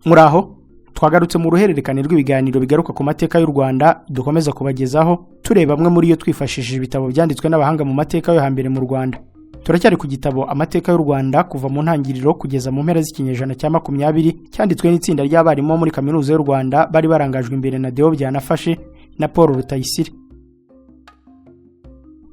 Muraho twagarutse mu ruhererekane rw'ibiganiro bigaruka ku mateka y'u Rwanda dukomeza kubagezaho tureba bamwe muri yo twifashishije ibitabo byanditswe n'abahanga mu mateka yo hambere mu Rwanda. Turacyari ku gitabo amateka y'u Rwanda kuva mu ntangiriro kugeza mu mpera z'ikinyejana cya 20 cyanditswe n'itsinda ry'abarimu muri kaminuza y'u Rwanda bari barangajwe imbere na Deo Byanafashe na Paul Rutayisire.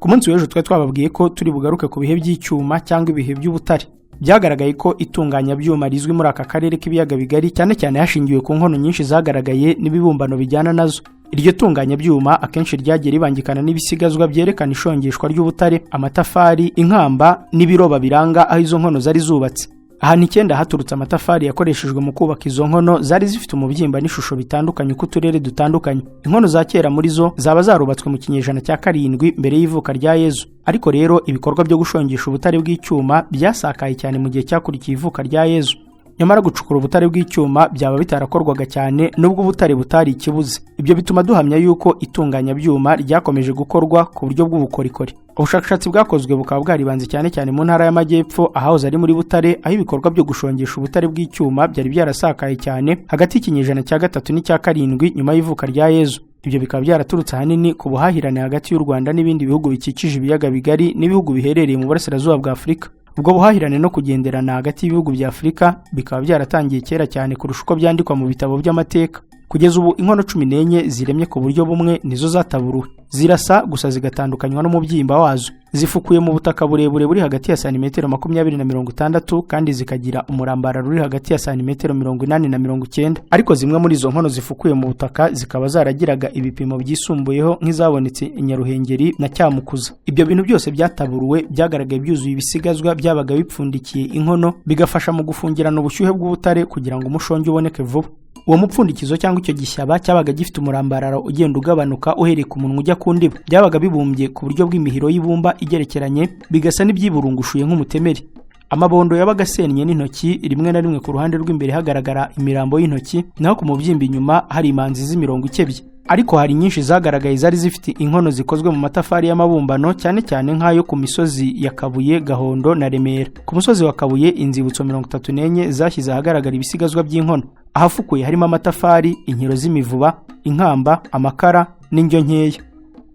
Ku munsi w'ejo twababwiye ko turi bugaruke ku bihe by'icyuma cyangwa ibihe by'ubutare. Byagaragaye ko itunganya byuma rizwi muri aka karere k'ibiyaga bigari cyane cyane hashingiwe ku nkono nyinshi zagaragaye n'ibibumbano bijyana nazo. Iryo tunganya byuma akenshi ryagiye ribangikana n'ibisigazwa byerekana ishongeshwa ry'ubutare, amatafari, inkamba n'ibiroba biranga aho izo nkono zari zubatse. Ahantu icyenda haturutse amatafari yakoreshejwe mu kubaka izo nkono zari zifite umubyimba n'ishusho bitandukanye ku turere dutandukanye. Inkono za kera muri zo zaba zarubatswe mu kinyejana cya 7 mbere y'ivuka rya Yezu. Ariko rero ibikorwa byo gushongesha ubutare bw'icyuma byasakaye cyane mu gihe cyakurikiye ivuka rya Yezu. Nyamara gucukura ubutare bw'icyuma byaba bitarakorwaga cyane nubwo ubutare butari ikibuze. Ibyo bituma duhamya yuko itunganya byuma ryakomeje gukorwa ku buryo bw'ubukorikori. Ubushakashatsi bwakozwe bukaba bwaribanze cyane cyane mu ntara y'Amajyepfo ahahoze ari muri Butare, aho ibikorwa byo gushongesha ubutare bw'icyuma byari byarasakaye cyane hagati y'ikinyejana cya 3 n'icya 7 nyuma y'ivuka rya Yezu. Ibyo bikaba byaraturutse ahanini ku buhahirane hagati y'u Rwanda n'ibindi bihugu bikikije ibiyaga bigari n'ibihugu biherereye mu burasirazuba bwa Afurika. Ubwo buhahirane no kugenderana hagati y'ibihugu bya Afurika bikaba byaratangiye kera cyane kurusha uko byandikwa mu bitabo by'amateka. Kugeza ubu inkono 14 ziremye ku buryo bumwe nizo zataburuwe. Zirasa gusa zigatandukanywa n'umubyimba wazo. Zifukuye mu butaka burebure buri hagati ya santimetero 20 na 60 kandi zikagira umurambara ruri hagati ya santimetero 80 na 90. Ariko zimwe muri izo nkono zifukuye mu butaka zikaba zaragiraga ibipimo byisumbuyeho nk'izabonetse i Nyaruhengeri na Cyamukuza. Ibyo bintu byose byataburuwe byagaragaye byuzuye ibisigazwa byabaga bipfundikiye inkono bigafasha mu gufungirana ubushyuhe bw'ubutare kugira ngo umushongi uboneke vuba. Uwo mupfundikizo cyangwa icyo gishyaba cyabaga gifite umurambararo ugenda ugabanuka uhereye ku munwa ujya ku ndiba. Byabaga bibumbye ku buryo bw'imihiro y'ibumba igerekeranye bigasa n'ibyiburungushuye nk'umutemeri. Amabondo yabaga asenye n'intoki, rimwe na rimwe ku ruhande rw'imbere hagaragara imirambo y'intoki, naho ku mubyimba inyuma hari imanzi z'imirongo ikebye. Ariko hari nyinshi zagaragaye zari zifite inkono zikozwe mu matafari y'amabumbano cyane cyane nk'ayo ku misozi ya Kabuye, Gahondo na Remera. Ku musozi wa Kabuye inzibutso 34 zashyize ahagaragara ibisigazwa by'inkono. Ahafukuye harimo amatafari, inkiro z'imivuba, inkamba, amakara n'indyo nkeya.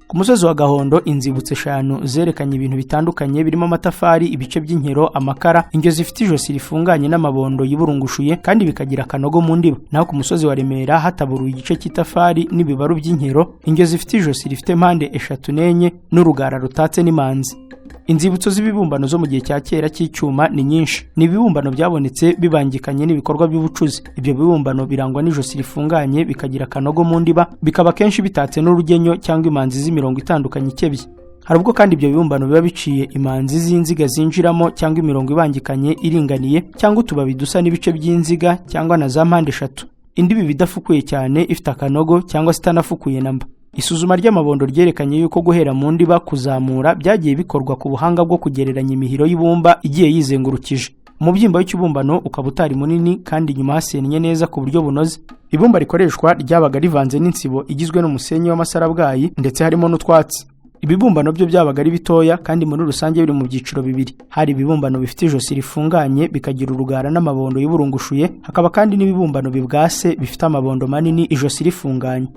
Ku musozi wa Gahondo inzibutso 5 zerekanye ibintu bitandukanye birimo amatafari, ibice by'inkero, amakara, indyo zifite ijosi rifunganye n'amabondo yiburungushuye kandi bikagira akanogo mu ndiba. Naho ku musozi wa Remera hataburuye igice cy'itafari n'ibibaru by'inkero, indyo zifite ijosi rifite mpande 3 n'enye n'urugara rutatse n'imanzi. Inzibutso z'ibibumbano zo mu gihe cya kera cy'icyuma ni nyinshi. Ni ibibumbano byabonetse bibangikanye n'ibikorwa by'ubucuzi. Ibyo bibumbano birangwa n'ijosi rifunganye bikagira akanogo mu ndiba, bikaba kenshi bitatse n'urugenyo cyangwa imanzi z'imirongo itandukanye ikebye. Hari ubwo kandi ibyo bibumbano biba biciye imanzi z'inziga zinjiramo cyangwa imirongo ibangikanye iringaniye cyangwa utubabi dusa n'ibice by'inziga cyangwa na za mpande 3. Indibi bidafukuye cyane ifite akanogo cyangwa sitanafukuye namba. Isuzuma ry'amabondo ryerekanye yuko guhera mu ndiba kuzamura byagiye bikorwa ku buhanga bwo kugereranya imihiro y'ibumba igiye yizengurukije. Umubyimba w'ikibumbano ukaba utari munini kandi nyuma hasennye neza ku buryo bunoze. Ibumba rikoreshwa ryabaga rivanze n'insibo igizwe n'umusenyi w'amasarabwayi ndetse harimo n'utwatsi. Ibibumbano byo byabaga ari bitoya kandi muri rusange biri mu byiciro bibiri. Hari ibibumbano bifite ijosi rifunganye bikagira urugara n'amabondo y'uburungushuye, hakaba kandi n'ibibumbano bibwase bifite amabondo manini ijosi rifunganye.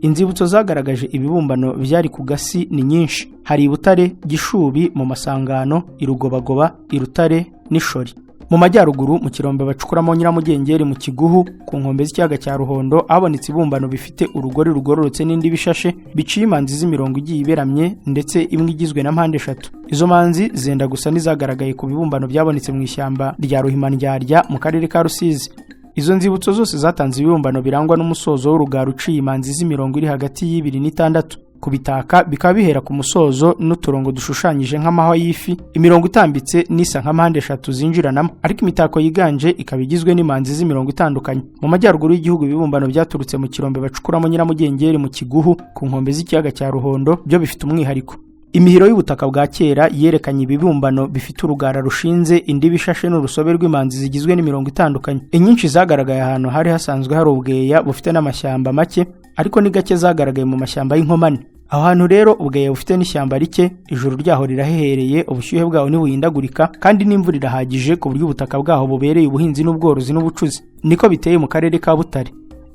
Inzibutso zagaragaje ibibumbano byari ku gasi ni nyinshi. Hari Butare, Gishubi mu Masangano, Irugobagoba, Irutare n'Ishori. Mu majyaruguru mu kirombe bacukuramo Nyiramugengeri mu Kiguhu ku nkombe z'ikiyaga cya Ruhondo habonetse ibumbano bifite urugori rugororotse n'indi bishashe biciye imanzi z'imirongo igiye iberamye ndetse imwe igizwe na mpande 3. Izo manzi zenda gusa n'izagaragaye ku bibumbano byabonetse mu ishyamba rya Ruhimandyarya mu karere ka Rusizi. Izo nzibutso zose zatanze ibibumbano birangwa n'umusozo w'urugara uciye imanzi z'imirongo iri hagati y'2 n'6. Ku bitaka bikaba bihera ku musozo n'uturongo dushushanyije nk'amahwa y'ifi, imirongo itambitse n'isa nka mpande 3 zinjiranamo, ariko imitako yiganje ikaba igizwe n'imanzi z'imirongo itandukanye. Mu majyaruguru y'igihugu ibibumbano byaturutse mu kirombe bacukuramo Nyiramugengeri mu Kiguhu ku nkombe z'ikiyaga cya Ruhondo byo bifite umwihariko. Imihiro y'ubutaka bwa kera yerekanye ibibumbano bifite urugara rushinze, indi bishashe n'urusobe rw'imanzi zigizwe n'imirongo itandukanye. Inyinshi zagaragaye ahantu hari hasanzwe hari ubweya bufite n'amashyamba make, ariko ni gake zagaragaye mu mashyamba y'inkomane. aho hantu rero ubweye bufite n'ishyamba rike, ijuru ryaho rirahehereye, ubushyuhe bwaho ntibuhindagurika, kandi n'imvura irahagije ku buryo ubutaka bwaho bubereye ubuhinzi n'ubworozi n'ubucuzi. Niko biteye mu karere ka Butare.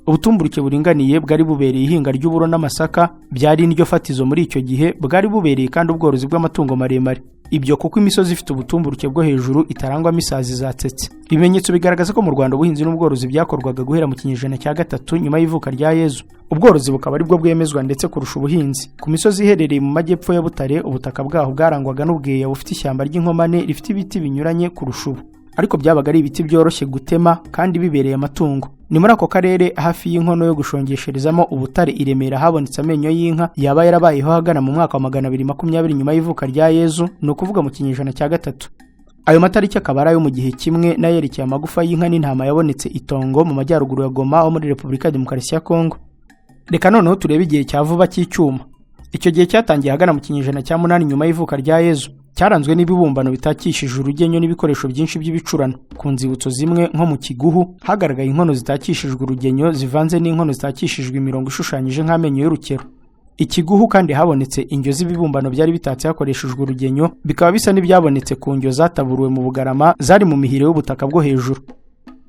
Ubutumburuke buringaniye bwari bubereye ihinga ry'uburo n'amasaka, byari indyo fatizo muri icyo gihe, bwari bubereye kandi ubworozi bw'amatungo maremare. Ibyo kuko imisozi ifite ubutumburuke bwo hejuru itarangwamo isazi zatsetse. Ibimenyetso bigaragaza ko mu Rwanda ubuhinzi n'ubworozi byakorwaga guhera mu kinyejana cya gatatu nyuma y'ivuka rya Yezu. Ubworozi bukaba aribwo bwemezwa ndetse kurusha ubuhinzi. Ku misozi iherereye mu majyepfo ya Butare, ubutaka bwaho bwarangwaga n'ubweya bufite ishyamba ry'inkomane rifite ibiti binyuranye kurusha ubu, ariko byabaga ari ibiti byoroshye gutema kandi bibereye amatungo. Ni muri ako karere hafi y'inkono yo gushongesherezamo ubutare i Remera habonetse amenyo y'inka yaba yarabayeho hagana mu mwaka wa 220 nyuma y'ivuka rya Yezu, ni ukuvuga mu kinyejana cya gatatu. Ayo matariki akaba ari ayo mu gihe kimwe n'ayerekeye amagufa y'inka n'intama yabonetse Itongo mu majyaruguru ya Goma ho muri Repubulika ya Demokarasi ya Kongo. Reka noneho turebe igihe cya vuba cy'icyuma. Icyo gihe cyatangiye hagana mu kinyejana cya 8 nyuma y'ivuka rya Yezu. Cyaranzwe n'ibibumbano bitakishije urugenyo n'ibikoresho byinshi by'ibicurano. Ku nzibutso zimwe nko mu Kiguhu hagaragaye inkono zitakishijwe urugenyo zivanze n'inkono zitakishijwe imirongo ishushanyije nk'amenyo y'urukero. Ikiguhu kandi habonetse indyo z'ibibumbano byari bitatse hakoreshejwe urugenyo, bikaba bisa n'ibyabonetse ku ndyo zataburuwe mu Bugarama zari mu mihire y'ubutaka bwo hejuru.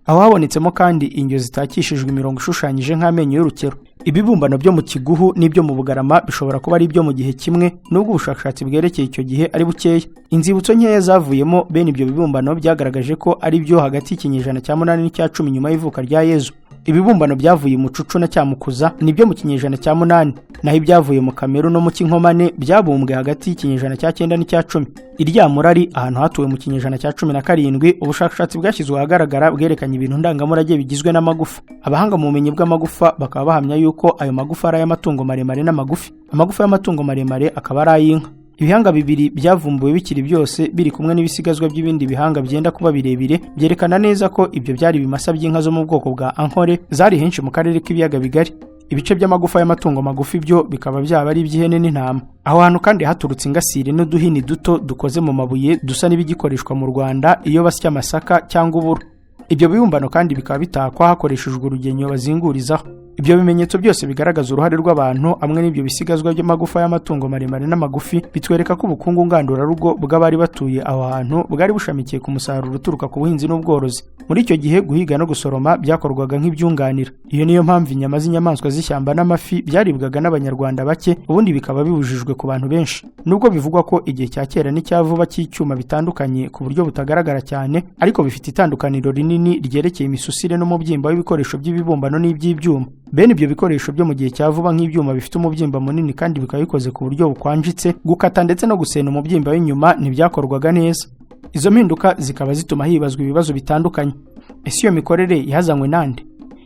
Aho habonetsemo kandi indyo zitakishijwe imirongo ishushanyije nk'amenyo y'urukero. Ibibumbano byo mu Kiguhu n'ibyo mu Bugarama bishobora kuba ari ibyo mu gihe kimwe, nubwo ubushakashatsi bwerekeye icyo gihe ari bukeya. Inzibutso nkeya zavuyemo bene ibyo bibumbano byagaragaje ko ari byo hagati y'ikinyejana cya 8 n'icya 10 nyuma y'ivuka rya Yezu. Ibibumbano byavuye mu Cucu na Cyamukuza nibyo mu kinyejana cya 8, naho ibyavuye mu Kameru no mu Kinkomane byabumbwe hagati y'ikinyejana cya 9 n'icya 10. Iryamurari ahantu hatuwe mu kinyejana cya 17, ubushakashatsi bwashyizwe ahagaragara bwerekanye ibintu ndangamurage bigizwe n'amagufa. Abahanga mu bumenyi bw'amagufa bakaba bahamya yuko ayo magufa ari ay'amatungo maremare n'amagufi. Amagufa y'amatungo maremare akaba ari ay'inka. Ibihanga bibiri byavumbuwe bikiri byose biri kumwe n'ibisigazwa by'ibindi bihanga byenda kuba birebire, byerekana neza ko ibyo byari ibimasa by'inka zo mu bwoko bwa Ankole zari henshi mu karere k'ibiyaga bigari. Ibice by'amagufa y'amatungo magufi byo bikaba byaba ari iby'ihene n'intama. Aho hantu kandi haturutse ingasire n'uduhini duto dukoze mu mabuye dusa n'ibigikoreshwa mu Rwanda iyo basya amasaka cyangwa uburo. Ibyo bibumbano kandi bikaba bitakwa hakoreshejwe urugenyo bazingurizaho. Ibyo bimenyetso byose bigaragaza uruhare rw'abantu hamwe n'ibyo bisigazwa by'amagufa y'amatungo maremare n'amagufi, bitwereka ko ubukungu ngandurarugo bw'abari batuye aho hantu bwari bushamikiye ku musaruro uturuka ku buhinzi n'ubworozi. Muri icyo gihe guhiga no gusoroma byakorwaga nk'ibyunganira. Iyo niyo mpamvu inyama z'inyamaswa z'ishyamba n'amafi byaribwaga n'abanyarwanda bake, ubundi bikaba bibujijwe ku bantu benshi. Nubwo bivugwa ko igihe cya kera n'icya vuba cy'icyuma bitandukanye ku buryo butagaragara cyane, ariko bifite itandukaniro rinini ryerekeye imisusire n'umubyimba w'ibikoresho by'ibibumbano n'iby'ibyuma. Bene ibyo bikoresho byo mu gihe cya vuba nk'ibyuma bifite umubyimba munini kandi bikaba bikoze ku buryo bukwanjitse, gukata ndetse no gusena umubyimba w'inyuma ntibyakorwaga neza. Izo mpinduka zikaba zituma hibazwa ibibazo bitandukanye. Ese iyo mikorere yazanywe nande?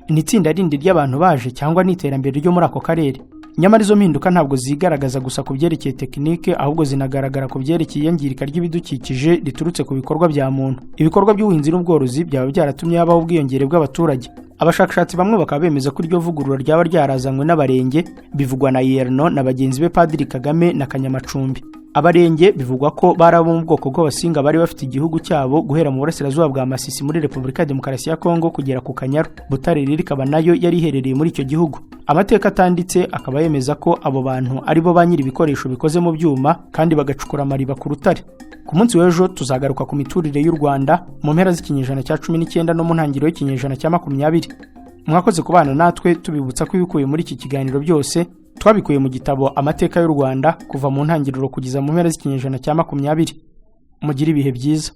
Ni itsinda rindi ry'abantu baje cyangwa ni iterambere ryo muri ako karere? Nyamara izo mpinduka ntabwo zigaragaza gusa ku byerekeye tekinike, ahubwo zinagaragara ku byerekeye iyangirika ry'ibidukikije riturutse ku bikorwa bya muntu. Ibikorwa by'ubuhinzi n'ubworozi byaba byaratumye habaho ubwiyongere bw'abaturage. Abashakashatsi bamwe bakaba bemeza ko iryo vugurura ryaba ryarazanywe n'abarenge, bivugwa na Yerno na bagenzi be Padiri Kagame na Kanyamacumbi. Abarenge bivugwa ko bari abo mu bwoko bw'abasinga bari bafite igihugu cyabo guhera mu burasirazuba bwa Masisi muri Repubulika ya Demokarasi ya Kongo kugera ku Kanyaru. Butare rikaba nayo yari iherereye muri icyo gihugu. Amateka atanditse akaba yemeza ko abo bantu ari bo ba nyiri ibikoresho bikoze mu byuma kandi bagacukura amariba ku rutare. Ku munsi w'ejo tuzagaruka ku miturire y'u Rwanda mu mpera z'ikinyejana cya 19 no mu ntangiriro y'ikinyejana cya 20. Mwakoze kubana natwe, tubibutsa ko ibikuye muri iki kiganiro byose twabikuye mu gitabo Amateka y'u Rwanda kuva mu ntangiriro kugeza mu mpera z'ikinyejana cya 20. Mugire ibihe byiza.